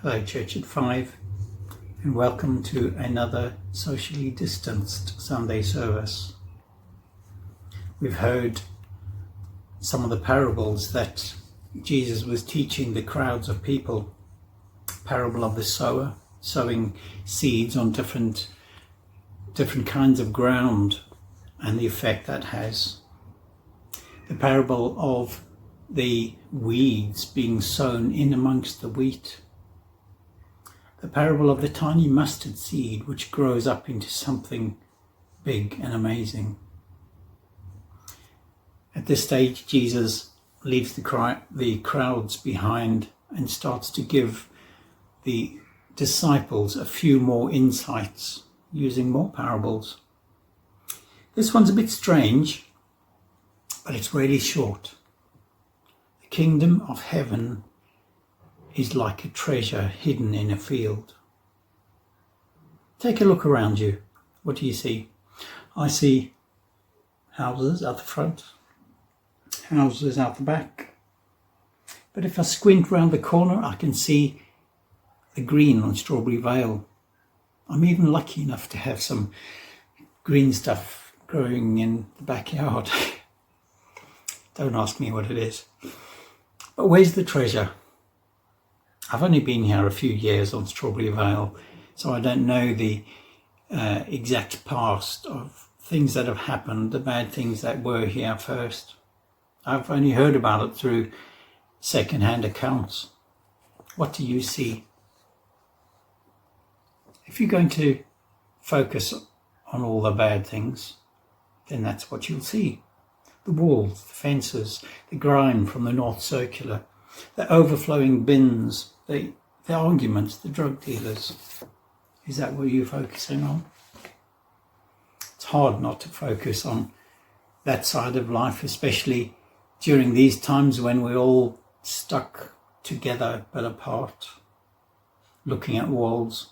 Hello, Church at 5, and welcome to another socially distanced Sunday service. We've heard some of the parables that Jesus was teaching the crowds of people. Parable of the sower, sowing seeds on different kinds of ground and the effect that has. The parable of the weeds being sown in amongst the wheat. The parable of the tiny mustard seed which grows up into something big and amazing. At this stage, Jesus leaves the crowds behind and starts to give the disciples a few more insights using more parables. This one's a bit strange, but it's really short. The kingdom of heaven is like a treasure hidden in a field. Take a look around you. What do you see? I see houses out the front, houses out the back. But if I squint round the corner, I can see the green on Strawberry Vale. I'm even lucky enough to have some green stuff growing in the backyard. Don't ask me what it is. But where's the treasure? I've only been here a few years on Strawberry Vale, so I don't know the exact past of things that have happened, the bad things that were here first. I've only heard about it through second-hand accounts. What do you see? If you're going to focus on all the bad things, then that's what you'll see. The walls, the fences, the grime from the North Circular, the overflowing bins, the arguments, the drug dealers. Is that what you're focusing on? It's hard not to focus on that side of life, especially during these times when we're all stuck together but apart, looking at walls,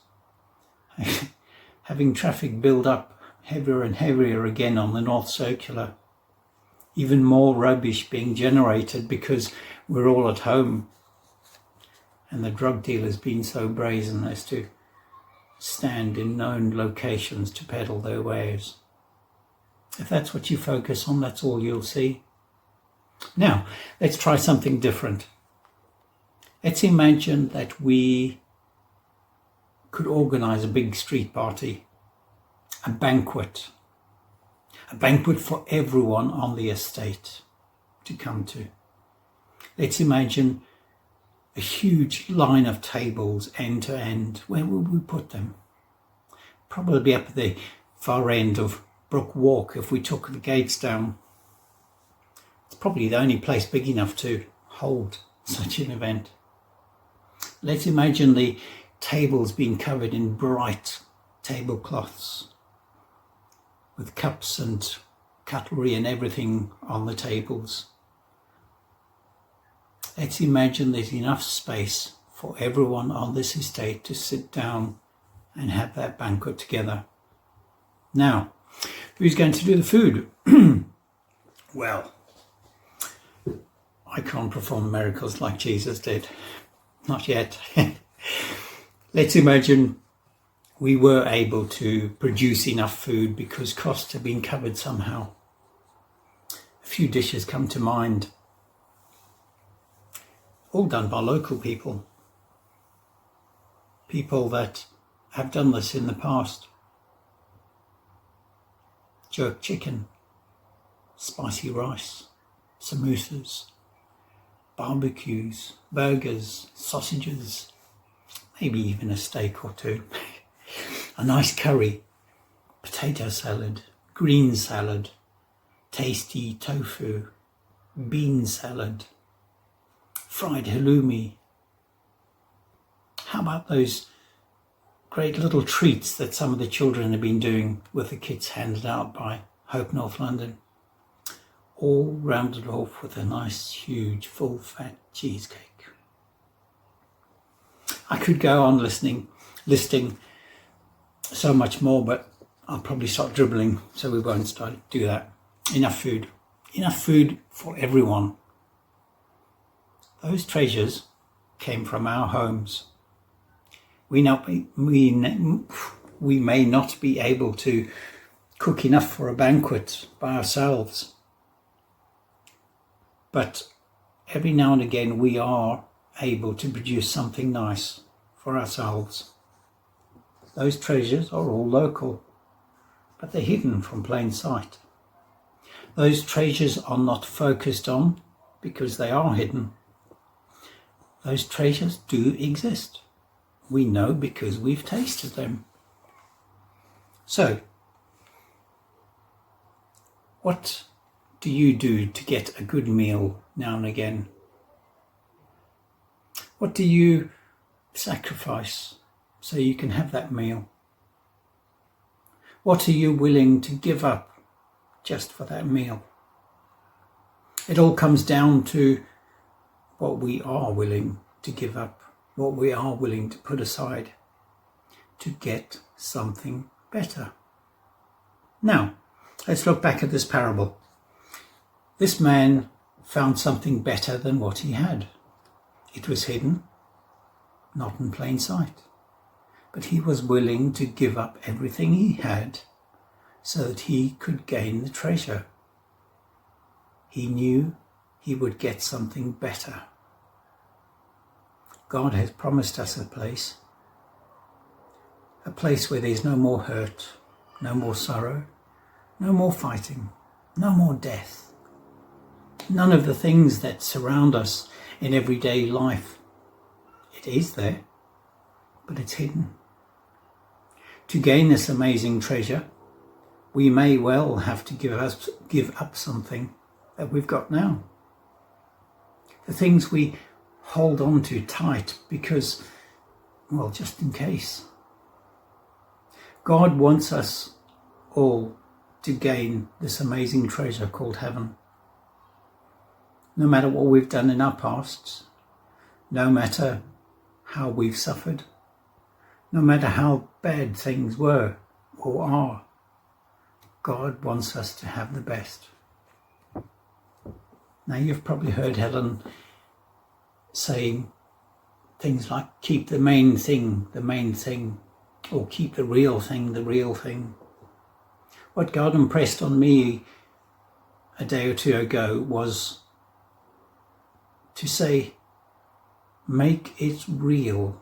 having traffic build up heavier and heavier again on the North Circular, even more rubbish being generated because we're all at home, and the drug dealers being so brazen as to stand in known locations to peddle their wares. If that's what you focus on, that's all you'll see. Now, let's try something different. Let's imagine that we could organize a big street party, a banquet for everyone on the estate to come to. Let's imagine a huge line of tables end to end. Where would we put them? Probably up at the far end of Brook Walk if we took the gates down. It's probably the only place big enough to hold such an event. Let's imagine the tables being covered in bright tablecloths with cups and cutlery and everything on the tables. Let's imagine there's enough space for everyone on this estate to sit down and have that banquet together. Now, who's going to do the food? Well, I can't perform miracles like Jesus did. Not yet. Let's imagine we were able to produce enough food because costs have been covered somehow. A few dishes come to mind. All done by local people. People that have done this in the past. Jerk chicken, spicy rice, samosas, barbecues, burgers, sausages, maybe even a steak or two. A nice curry, potato salad, green salad, tasty tofu, bean salad, fried halloumi. How about those great little treats that some of the children have been doing with the kits handed out by Hope North London? All rounded off with a nice, huge, full-fat cheesecake. I could go on listing so much more, but I'll probably start dribbling, so we won't do that. Enough food for everyone. Those treasures came from our homes, We may not be able to cook enough for a banquet by ourselves, but every now and again we are able to produce something nice for ourselves. Those treasures are all local, but they're hidden from plain sight. Those treasures are not focused on because they are hidden. Those treasures do exist. We know because we've tasted them. So, what do you do to get a good meal now and again? What do you sacrifice so you can have that meal? What are you willing to give up just for that meal? It all comes down to what we are willing to give up, what we are willing to put aside to get something better. Now, let's look back at this parable. This man found something better than what he had. It was hidden, not in plain sight, but he was willing to give up everything he had so that he could gain the treasure. He knew he would get something better. God has promised us a place where there's no more hurt, no more sorrow, no more fighting, no more death. None of the things that surround us in everyday life. It is there, but it's hidden. To gain this amazing treasure, we may well have to give up something that we've got now. The things we hold on to tight because, well, just in case. God wants us all to gain this amazing treasure called heaven. No matter what we've done in our pasts, no matter how we've suffered, no matter how bad things were or are, God wants us to have the best. Now, you've probably heard Helen saying things like, keep the main thing, or keep the real thing. What God impressed on me a day or two ago was to say, make it real.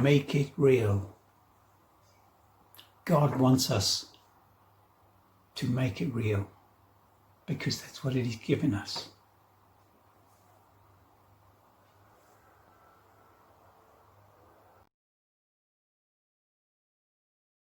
Make it real. God wants us to make it real because that's what He's given us.